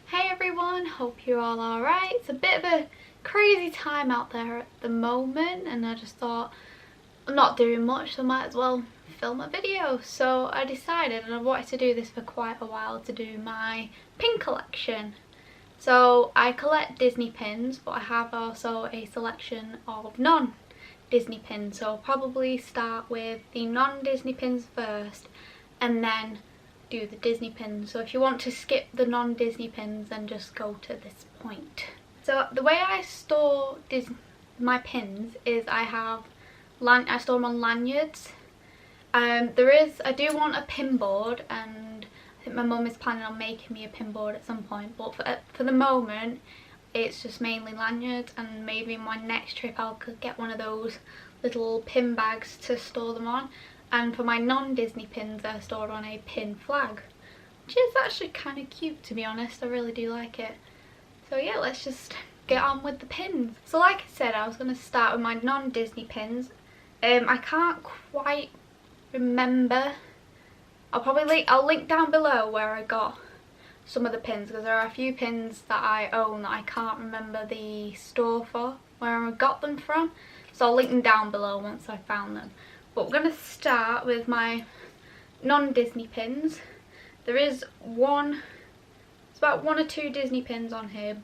Hey everyone, hope you're all alright. It's a bit of a crazy time out there at the moment and I just thought I'm not doing much so I might as well film a video. So I decided, and I wanted to do this for quite a while, to do my pin collection. So I collect Disney pins, but I have also a selection of non-Disney pins. So I'll probably start with the non-Disney pins first and then do the Disney pins. So if you want to skip the non-Disney pins, then just go to this point. So the way I store my pins is I store them on lanyards. I do want a pin board, and I think my mum is planning on making me a pin board at some point, but for the moment it's just mainly lanyards, and maybe my next trip I'll get one of those little pin bags to store them on. And for my non-Disney pins, they're stored on a pin flag, which is actually kind of cute, to be honest. I really do like it. So yeah, let's just get on with the pins. So like I said, I was going to start with my non-Disney pins. I can't quite remember. I'll link down below where I got some of the pins, because there are a few pins that I own that I can't remember the store for, where I got them from. So I'll link them down below once I found them. But we're going to start with my non-Disney pins. There is it's about one or two Disney pins on here,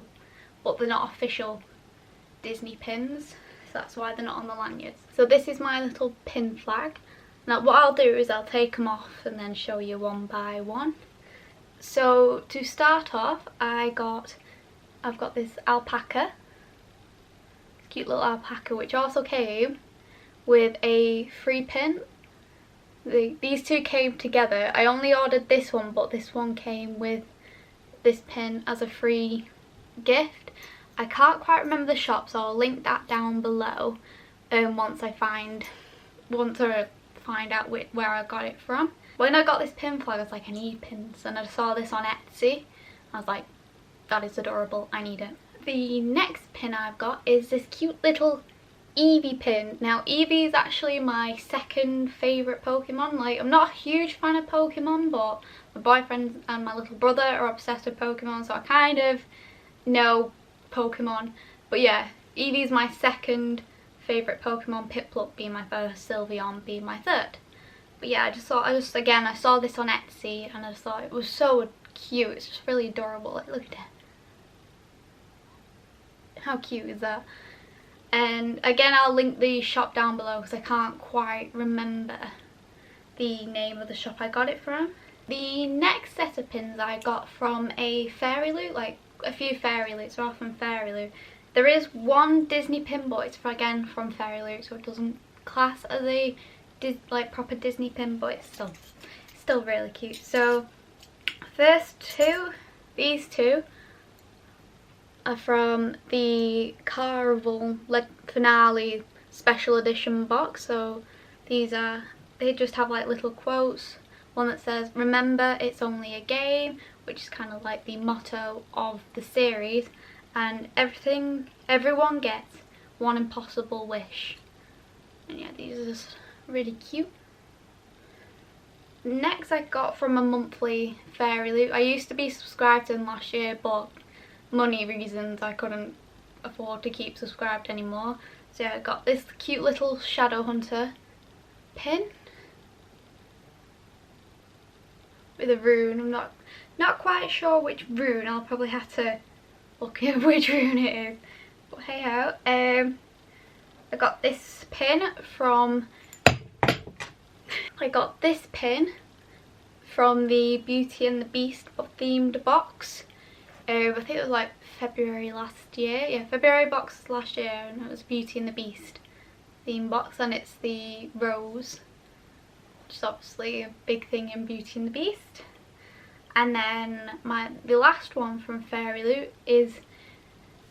but they're not official Disney pins, so that's why they're not on the lanyards. So this is my little pin flag. Now what I'll do is I'll take them off and then show you one by one. So to start off, I've got this alpaca, cute little alpaca, which also came with a free pin. These two came together. I only ordered this one, but this one came with this pin as a free gift. I can't quite remember the shop, so I'll link that down below once I find out where I got it from. When I got this pin flag, I was like, I need pins, and I saw this on Etsy. I was like, that is adorable, I need it. The next pin I've got is this cute little Eevee pin. Now Eevee is actually my second favourite Pokemon. Like, I'm not a huge fan of Pokemon, but my boyfriend and my little brother are obsessed with Pokemon, so I kind of know Pokemon. But yeah, Eevee is my second favourite Pokemon, Piplup being my first, Sylveon being my third. But yeah, I saw this on Etsy and I just thought it was so cute. It's just really adorable. Like, look at it. How cute is that? And again, I'll link the shop down below because I can't quite remember the name of the shop I got it from. The next set of pins I got from a FairyLoot, like a few FairyLoots are all from FairyLoot. There is one Disney pin, but it's again from FairyLoot, so it doesn't class as a proper Disney pin, but it's still really cute. So these two are from the Carnival Finale Special Edition box. So they just have like little quotes. One that says, "Remember, it's only a game," which is kind of like the motto of the series. And everyone gets one impossible wish. And yeah, these are just really cute. Next I got from a monthly FairyLoot. I used to be subscribed to them last year, but money reasons I couldn't afford to keep subscribed anymore. So yeah, I got this cute little Shadow Hunter pin with a rune. I'm not quite sure which rune. I'll probably have to look at which rune it is. But hey ho. I got this pin from the Beauty and the Beast themed box. I think it was like February last year. Yeah, February box last year, and it was Beauty and the Beast theme box, and it's the rose, which is obviously a big thing in Beauty and the Beast. And then the last one from FairyLoot is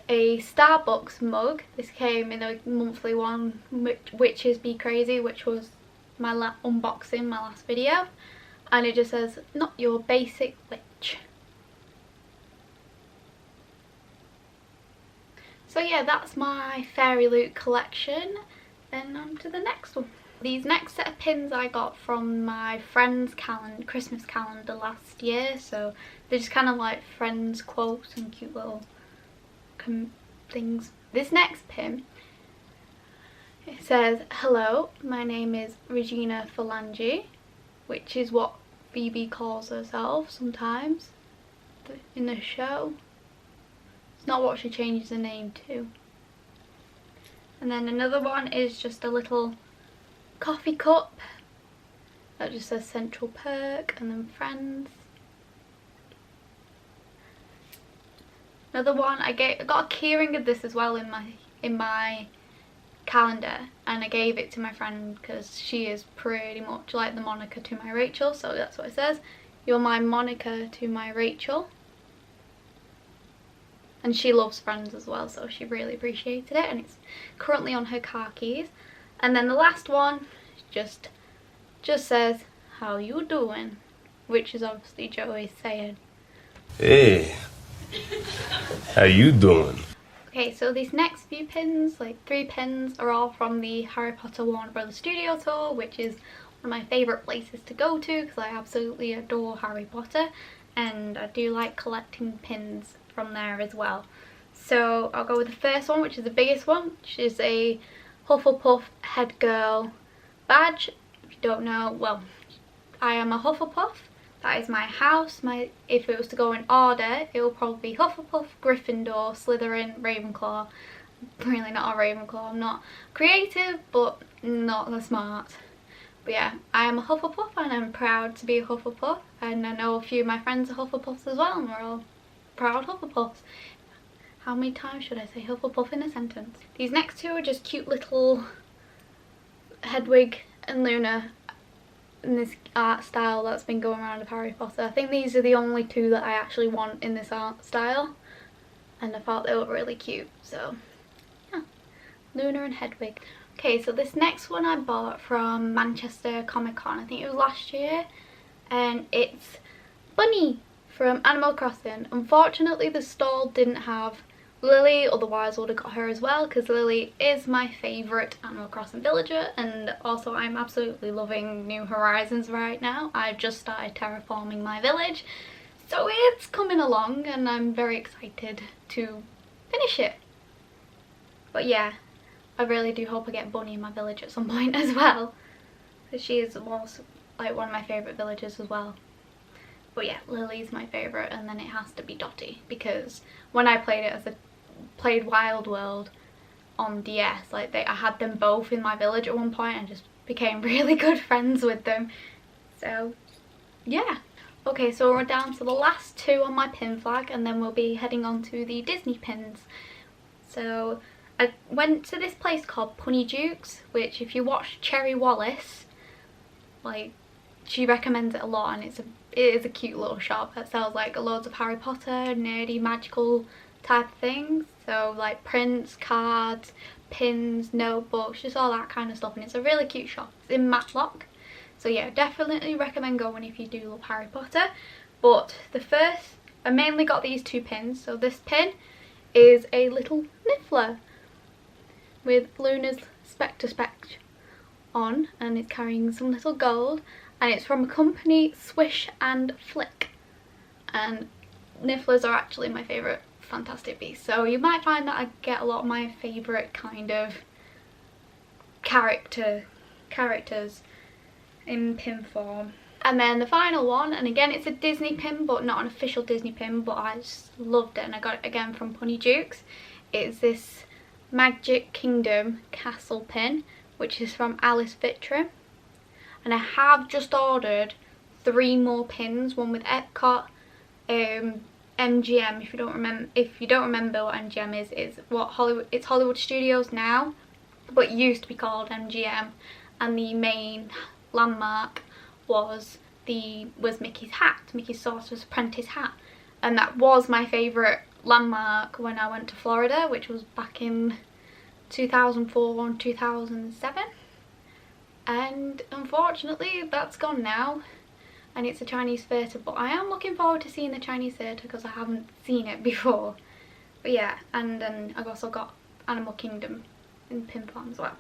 a Starbucks mug. This came in a monthly one, Witches Be Crazy, which was my unboxing, my last video, and it just says, "Not your basic witch." So yeah, that's my FairyLoot collection. Then on to the next one. These next set of pins I got from my friend's Christmas calendar last year, so they're just kind of like friends quotes and cute little things. This next pin, it says, "Hello, my name is Regina Phalange," which is what Phoebe calls herself sometimes in the show. It's not what she changes her name to. And then another one is just a little coffee cup that just says Central Perk, and then Friends. Another one, I got a keyring of this as well in my calendar, and I gave it to my friend because she is pretty much like the Monica to my Rachel, so that's what it says. "You're my Monica to my Rachel." And she loves Friends as well, so she really appreciated it, and it's currently on her car keys. And then the last one just says, "How you doing?" which is obviously Joey saying, "Hey, how you doing?" Okay, so these next few pins, like 3 pins, are all from the Harry Potter Warner Brothers Studio Tour, which is one of my favourite places to go to because I absolutely adore Harry Potter, and I do like collecting pins from there as well. So I'll go with the first one, which is the biggest one, which is a Hufflepuff head girl badge. If you don't know, well, I am a Hufflepuff. That is my house. If it was to go in order, it will probably be Hufflepuff, Gryffindor, Slytherin, Ravenclaw. I'm really not a Ravenclaw. I'm not creative, but not the smart. But yeah, I am a Hufflepuff, and I'm proud to be a Hufflepuff. And I know a few of my friends are Hufflepuffs as well, and we're all proud Hufflepuffs. How many times should I say Hufflepuff in a sentence? These next two are just cute little Hedwig and Luna in this art style that's been going around of Harry Potter. I think these are the only 2 that I actually want in this art style, and I thought they were really cute, so yeah, Luna and Hedwig. Okay, so this next one I bought from Manchester Comic Con, I think it was last year, and it's Bunny from Animal Crossing. Unfortunately the stall didn't have Lily, otherwise I would have got her as well, because Lily is my favourite Animal Crossing villager, and also I'm absolutely loving New Horizons right now. I've just started terraforming my village, so it's coming along and I'm very excited to finish it. But yeah, I really do hope I get Bunny in my village at some point as well, because she was like one of my favourite villagers as well. But yeah, Lily's my favourite, and then it has to be Dottie, because when I played it played Wild World on DS, like I had them both in my village at one point and just became really good friends with them. So yeah. Okay, so we're down to the last 2 on my pin flag, and then we'll be heading on to the Disney pins. So I went to this place called Punny Jukes, which if you watch Cherry Wallace, like, she recommends it a lot, and it is a cute little shop that sells like loads of Harry Potter, nerdy, magical type things. So like prints, cards, pins, notebooks, just all that kind of stuff, and it's a really cute shop. It's in Matlock, so yeah, definitely recommend going if you do love Harry Potter. But I mainly got these 2 pins. So this pin is a little Niffler with Luna's Spectre Spec on, and it's carrying some little gold, and it's from a company, Swish and Flick, and Nifflers are actually my favourite Fantastic Beasts, so you might find that I get a lot of my favourite kind of characters in pin form. And then the final one, and again it's a Disney pin but not an official Disney pin, but I just loved it and I got it again from Punny Jukes. It's this Magic Kingdom castle pin, which is from Alice Vitram, and I have just ordered 3 more pins, one with Epcot, MGM. If you don't remember what MGM is, it's Hollywood Studios now, but it used to be called MGM, and the main landmark was Mickey's hat, Mickey's Sorcerer's Apprentice hat, and that was my favourite landmark when I went to Florida, which was back in 2004 and 2007, and unfortunately that's gone now, and it's a Chinese theatre, but I am looking forward to seeing the Chinese theatre because I haven't seen it before. But yeah, and then I've also got Animal Kingdom in pin form as well.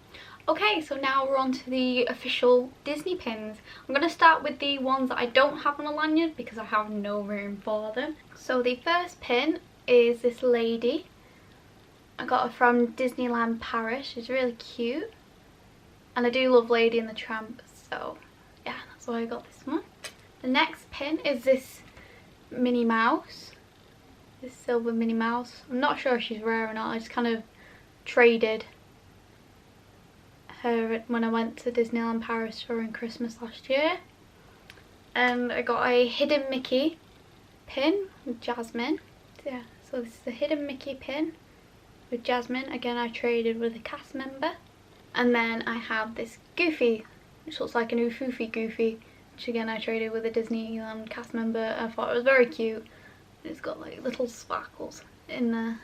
Okay, so now we're on to the official Disney pins. I'm going to start with the ones that I don't have on a lanyard because I have no room for them. So the first pin is this lady. I got her from Disneyland Paris. She's really cute. And I do love Lady and the Tramp, so yeah, that's why I got this one. The next pin is this Minnie Mouse. This silver Minnie Mouse. I'm not sure if she's rare or not. I just kind of traded her when I went to Disneyland Paris during Christmas last year. And I got a hidden Mickey pin with Jasmine. Yeah, so this is a hidden Mickey pin with Jasmine. Again, I traded with a cast member. And then I have this Goofy, which looks like an Oofoofy Goofy, which again I traded with a Disneyland cast member. I thought it was very cute. It's got like little sparkles in there.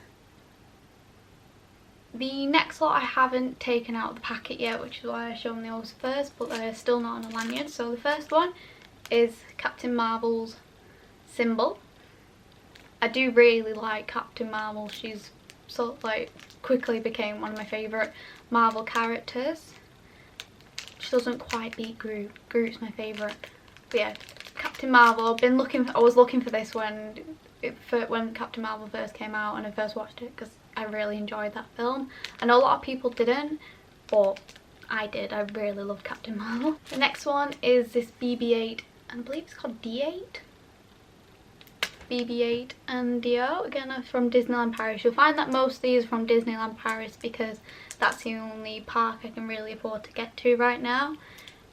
The next lot I haven't taken out of the packet yet, which is why I shown those first, but they're still not on a lanyard. So the first one is Captain Marvel's symbol. I do really like Captain Marvel. She's sort of like quickly became one of my favourite Marvel characters. She doesn't quite beat Groot. Groot's my favourite. But yeah, Captain Marvel. I was looking for this when Captain Marvel first came out and I first watched it because I really enjoyed that film. I know a lot of people didn't, but I did. I really love Captain Marvel. The next one is this BB-8, and I believe it's called D8. BB-8 and Dio, again from Disneyland Paris. You'll find that most of these are from Disneyland Paris because that's the only park I can really afford to get to right now.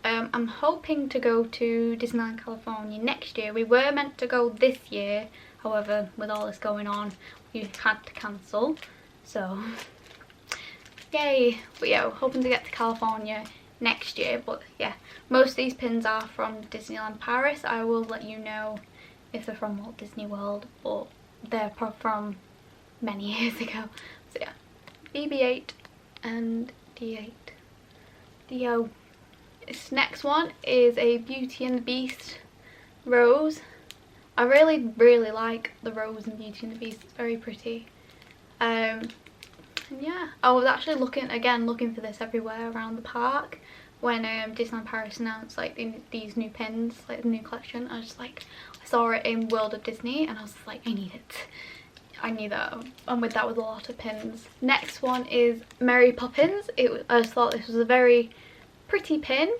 I'm hoping to go to Disneyland California next year. We were meant to go this year, however with all this going on we had to cancel, so yay. But yeah, we're hoping to get to California next year. But yeah, most of these pins are from Disneyland Paris. I will let you know if they're from Walt Disney World, but they're from many years ago. So yeah, BB-8 and D8. Dio. This next one is a Beauty and the Beast rose. I really like the rose in Beauty and the Beast. It's very pretty. And yeah, I was actually looking for this everywhere around the park when Disneyland Paris announced like these new pins, like the new collection. I was just like, I saw it in World of Disney and I was like, I need it. I need that. I'm with that with a lot of pins. Next one is Mary Poppins. I just thought this was a very pretty pin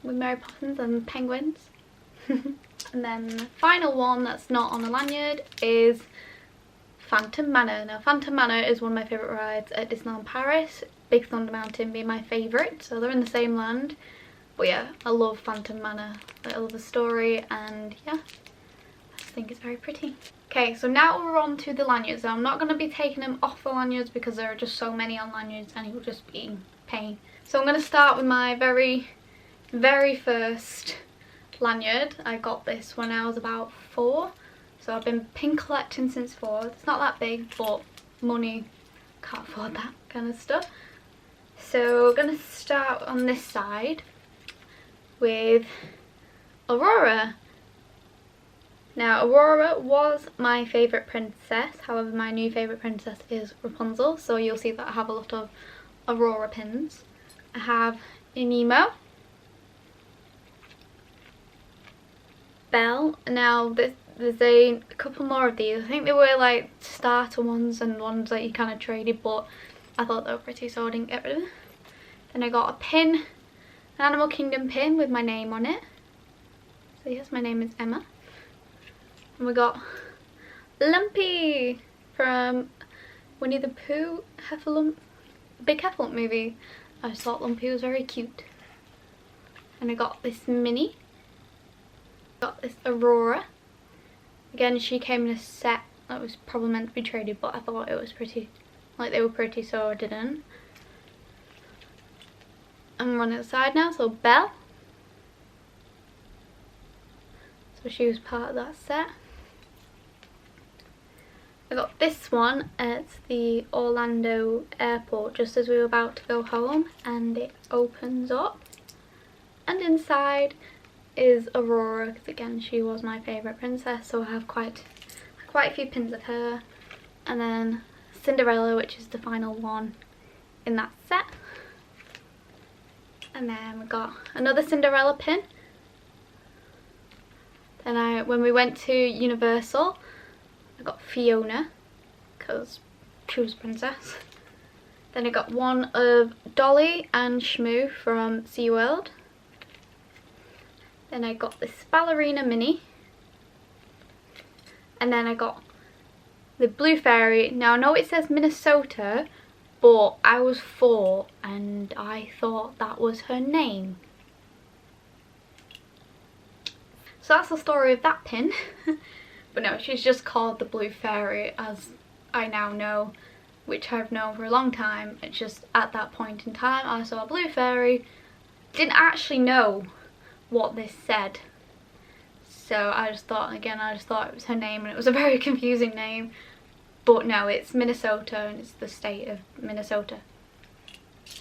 with Mary Poppins and penguins. And then the final one that's not on the lanyard is Phantom Manor. Now Phantom Manor is one of my favourite rides at Disneyland Paris, Big Thunder Mountain being my favourite, so they're in the same land. But yeah, I love Phantom Manor. I love the story and yeah, I just think it's very pretty. Okay, so now we're on to the lanyards. Now I'm not going to be taking them off the lanyards because there are just so many on lanyards and it will just be pain. So I'm going to start with my very first lanyard. I got this when I was about 4, so I've been pin collecting since 4. It's not that big, but money can't afford that kind of stuff. So we're going to start on this side with Aurora. Now Aurora was my favourite princess, however my new favourite princess is Rapunzel, so you'll see that I have a lot of Aurora pins. I have Nemo, Belle. Now there's a couple more of these. I think they were like starter ones and ones that you kind of traded, but I thought they were pretty, so I didn't get rid of them. Then I got a pin, an Animal Kingdom pin with my name on it. So yes, my name is Emma. And we got Lumpy from Winnie the Pooh, Big Heffalump movie. I just thought Lumpy was very cute. And I got this Minnie. Got this Aurora. Again, she came in a set that was probably meant to be traded, but I thought it was pretty. Like they were pretty, so I didn't. I'm running aside now, so Belle. So she was part of that set. I got this one at the Orlando airport just as we were about to go home, and it opens up and inside is Aurora, because again she was my favourite princess, so I have quite a few pins of her. And then Cinderella, which is the final one in that set. And then we got another Cinderella pin. Then when we went to Universal, I got Fiona, because she was a princess. Then I got one of Dolly and Shmoo from SeaWorld. Then I got this ballerina mini. And then I got the Blue Fairy. Now I know it says Minnesota, but I was 4 and I thought that was her name. So that's the story of that pin. But no, she's just called the Blue Fairy, as I now know, which I've known for a long time. It's just at that point in time I saw a Blue Fairy, didn't actually know what this said. So I just thought it was her name, and it was a very confusing name. But no, it's Minnesota and it's the state of Minnesota.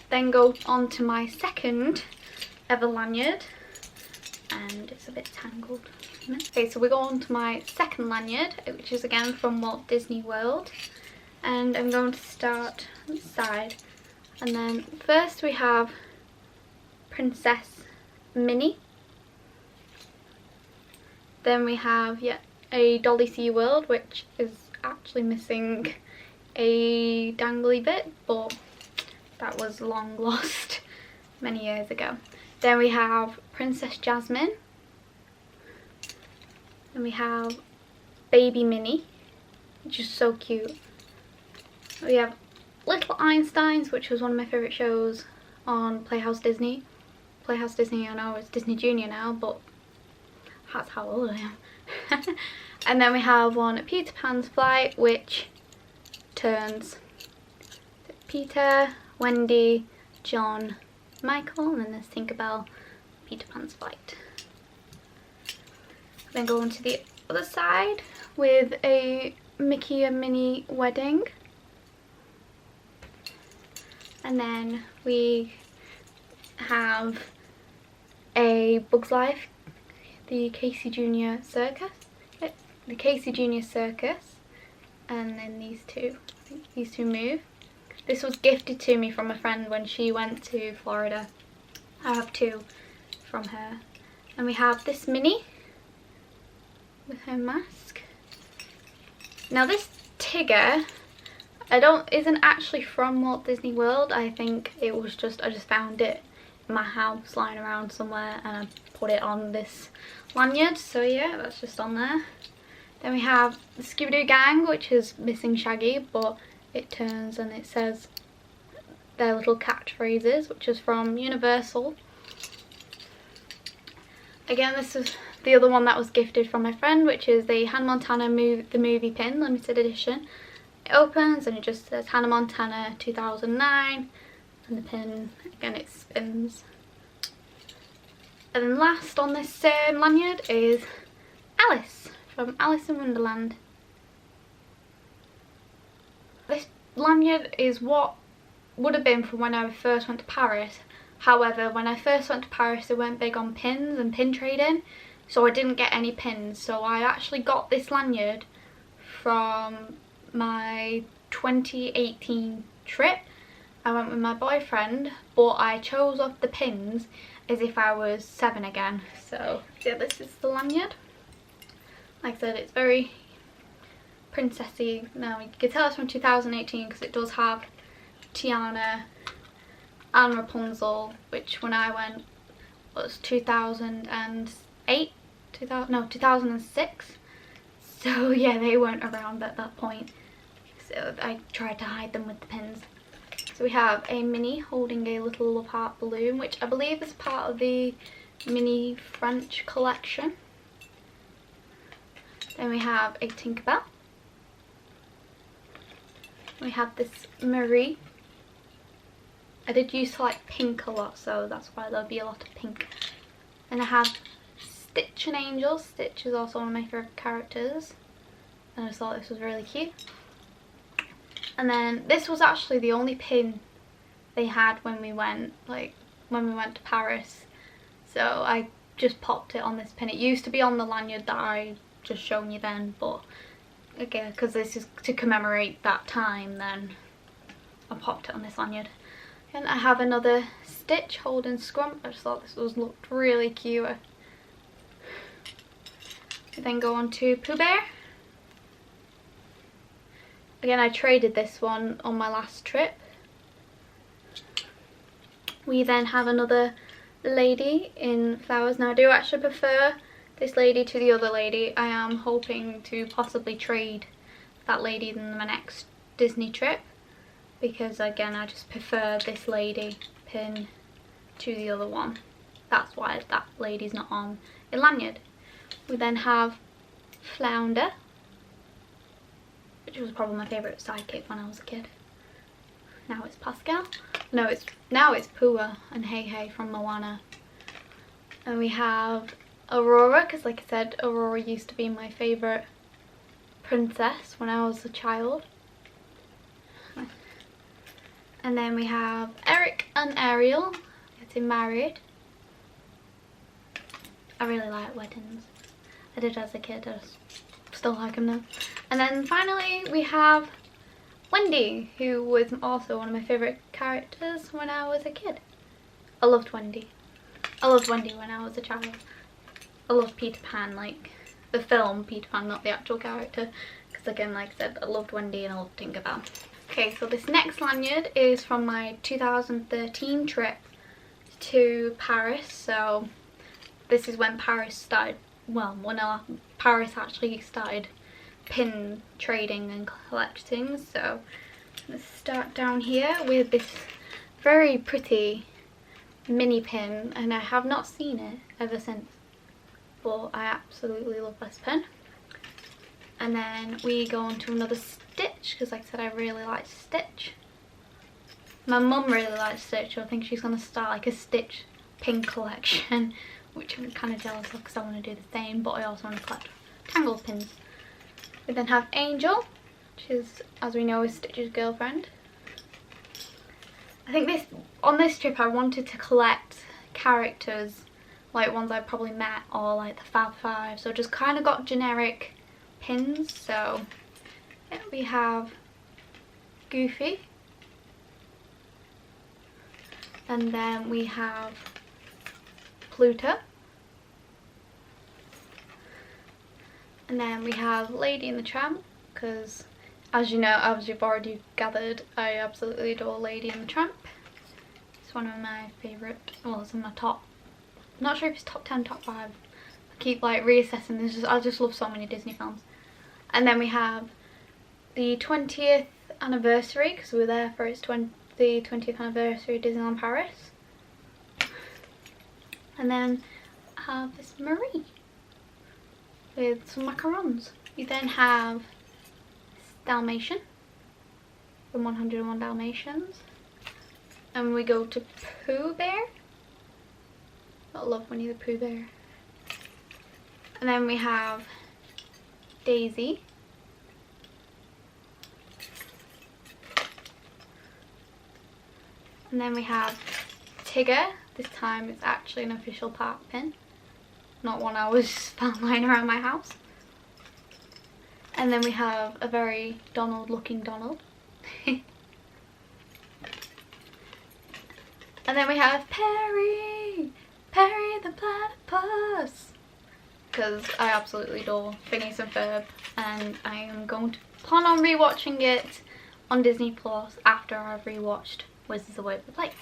Then go on to my second ever lanyard. And it's a bit tangled. Okay, so we go on to my second lanyard, which is again from Walt Disney World. And I'm going to start on the side. And then first we have Princess Minnie. Then we have a Dolly SeaWorld, which is actually missing a dangly bit, but that was long lost many years ago. Then we have Princess Jasmine. Then we have Baby Minnie, which is so cute. We have Little Einsteins, which was one of my favourite shows on Playhouse Disney. Playhouse Disney, I know it's Disney Junior now, but that's how old I am. And then we have one at Peter Pan's Flight, which turns Peter, Wendy, John, Michael, and then there's Tinkerbell, Peter Pan's Flight. Then go on to the other side with a Mickey and Minnie wedding. And then we have a Bug's Life, the Casey Junior Circus. The Casey Junior Circus. And then these two. I think these two move. This was gifted to me from a friend when she went to Florida. I have 2 from her. And we have this Minnie with her mask. Now this Tigger isn't actually from Walt Disney World. I think it was I just found it in my house lying around somewhere and I put it on this lanyard. So yeah, that's just on there. Then we have the Scooby-Doo gang, which is missing Shaggy, but it turns and it says their little catchphrases, which is from Universal. Again, this is the other one that was gifted from my friend, which is the Hannah Montana the movie pin, limited edition. It opens and it just says Hannah Montana 2009, and the pin, again, it spins. And then last on this same lanyard is Alice from Alice in Wonderland. This lanyard is what would have been from when I first went to Paris. However, when I first went to Paris, they weren't big on pins and pin trading, so I didn't get any pins. So I actually got this lanyard from my 2018 trip. I went with my boyfriend, but I chose off the pins as if I was 7 again. So yeah, this is the lanyard. Like I said, it's very princessy. Now you can tell it's from 2018 because it does have Tiana and Rapunzel, which when I went was 2008, 2006. So yeah, they weren't around at that point. So I tried to hide them with the pins. So we have a Minnie holding a little love heart balloon, which I believe is part of the Minnie French collection. Then we have a Tinkerbell. We have this Marie. I did used to like pink a lot, so that's why there'll be a lot of pink. And I have Stitch and Angel. Stitch is also one of my favourite characters, and I just thought this was really cute. And then this was actually the only pin they had when we went to Paris, so I just popped it on this pin. It used to be on the lanyard that I just shown you then, but again, because this is to commemorate that time, then I popped it on this lanyard. And I have another Stitch holding Scrump. I just thought this looked really cute. We then go on to Pooh Bear. Again, I traded this one on my last trip. We then have another lady in flowers. Now I do actually prefer this lady to the other lady. I am hoping to possibly trade that lady in my next Disney trip, because again I just prefer this lady pin to the other one. That's why that lady's not on a lanyard. We then have Flounder, which was probably my favourite sidekick when I was a kid. Now it's Pascal. No, now it's Pua and Hey Hey from Moana. And we have Aurora, because like I said, Aurora used to be my favourite princess when I was a child. And then we have Eric and Ariel getting married. I really like weddings. I did as a kid, I still like them now. And then finally we have Wendy, who was also one of my favourite characters when I was a kid. I loved Wendy. I loved Wendy when I was a child. I loved Peter Pan, like the film Peter Pan, not the actual character. Because again, like I said, I loved Wendy and I loved Tinkerbell. Okay, so this next lanyard is from my 2013 trip to Paris. So this is when Paris started, well, when Paris actually started pin trading and collecting. So let's start down here with this very pretty mini pin, and I have not seen it ever since, but I absolutely love this pin. And then we go on to another Stitch, because like I said, I really like Stitch. My mum really likes Stitch, so I think she's going to start like a Stitch pin collection, which I'm kind of jealous of because I want to do the same, but I also want to collect Tangled pins. We then have Angel, which is, as we know, is Stitch's girlfriend. I think on this trip I wanted to collect characters, like ones I probably met, or like the Fab Five, so just kind of got generic pins. So yeah, we have Goofy, and then we have Pluto, and then we have Lady and the Tramp, because as you know, as you've already gathered, I absolutely adore Lady and the Tramp. It's one of my favourite, well, it's in my top, I'm not sure if it's top 10, top 5. I keep like reassessing this, I just love so many Disney films. And then we have the 20th anniversary, because we were there for the 20th anniversary of Disneyland Paris. And then I have this Marie with some macarons. You then have Dalmatian from 101 Dalmatians, and we go to Pooh Bear. I love Winnie the Pooh Bear. And then we have Daisy, and then we have Tigger. This time it's actually an official park pin, not one I was found lying around my house. And then we have a very Donald looking Donald. And then we have Perry! Perry the Platypus! Because I absolutely adore Phineas and Ferb, and I am going to plan on rewatching it on Disney Plus after I've rewatched Wizards of Waverly Place.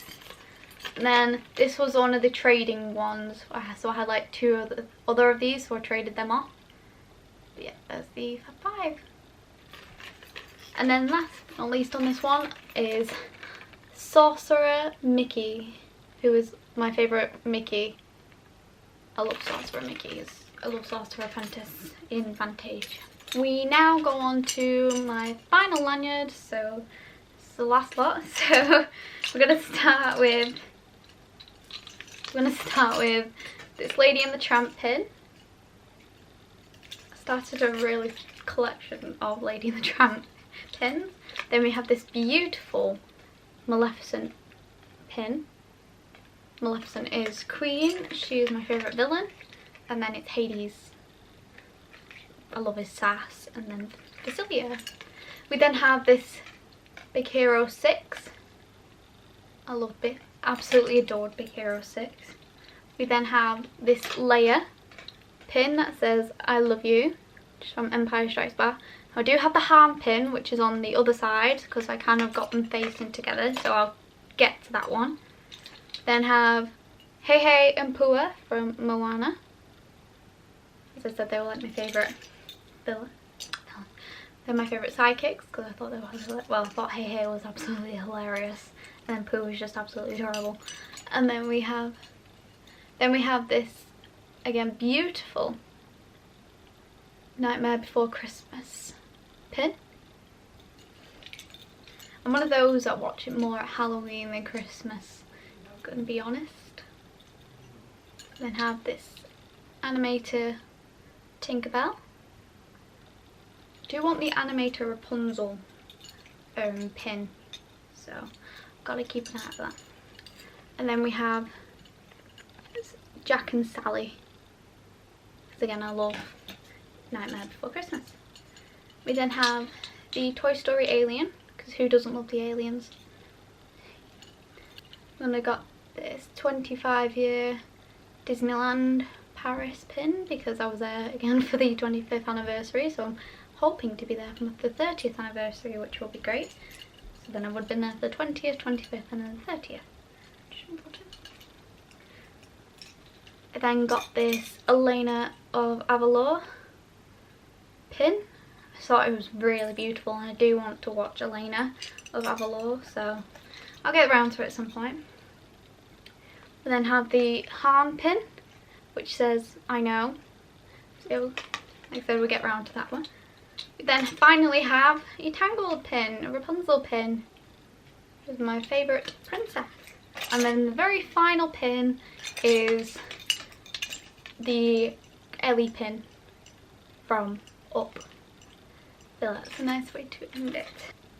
And then this was one of the trading ones, so I had like two other of these, so I traded them off. But yeah, there's the Fab 5. And then last but not least on this one is Sorcerer Mickey, who is my favourite Mickey. I love Sorcerer Mickey. I love Sorcerer Apprentice in Fantasia. We now go on to my final lanyard, so it's the last lot. So we're gonna start with this Lady and the Tramp pin. I started a really collection of Lady and the Tramp pins. Then we have this beautiful Maleficent pin. Maleficent is Queen. She is my favourite villain. And then it's Hades. I love his sass. And then Basilia. We then have this Big Hero 6. I love absolutely adored Big Hero 6. We then have this layer pin that says I love you, just from Empire Strikes Back. I do have the harm pin, which is on the other side because I kind of got them facing together, so I'll get to that one. Then have Hey Hey and Pua from Moana. As I said, they were like my favourite villain. They're my favourite sidekicks because I thought they were, well, I thought Hey Hey was absolutely hilarious, and then Pooh was just absolutely adorable. And then we have this, again, beautiful Nightmare Before Christmas pin. I'm one of those that watch it more at Halloween than Christmas, I'm gonna be honest. Then have this animator Tinkerbell. I do want the animator Rapunzel pin, so gotta keep an eye out for that. And then we have Jack and Sally, because again I love Nightmare Before Christmas. We then have the Toy Story alien, because who doesn't love the aliens? Then I got this 25-year Disneyland Paris pin, because I was there again for the 25th anniversary, so I'm hoping to be there for the 30th anniversary, which will be great. So then I would have been there for the 20th, 25th and then the 30th. I then got this Elena of Avalor pin. I thought it was really beautiful, and I do want to watch Elena of Avalor, so I'll get around to it at some point. We then have the Harm pin, which says I know, so like I said, we'll get around to that one. We then finally have a Tangled pin, a Rapunzel pin, which is my favourite princess. And then the very final pin is the Ellie pin from Up. So that's a nice way to end it.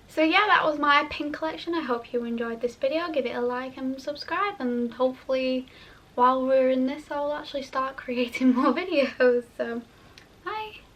So yeah, that was my pin collection. I hope you enjoyed this video. Give it a like and subscribe, and hopefully while we're in this I'll actually start creating more videos. So bye!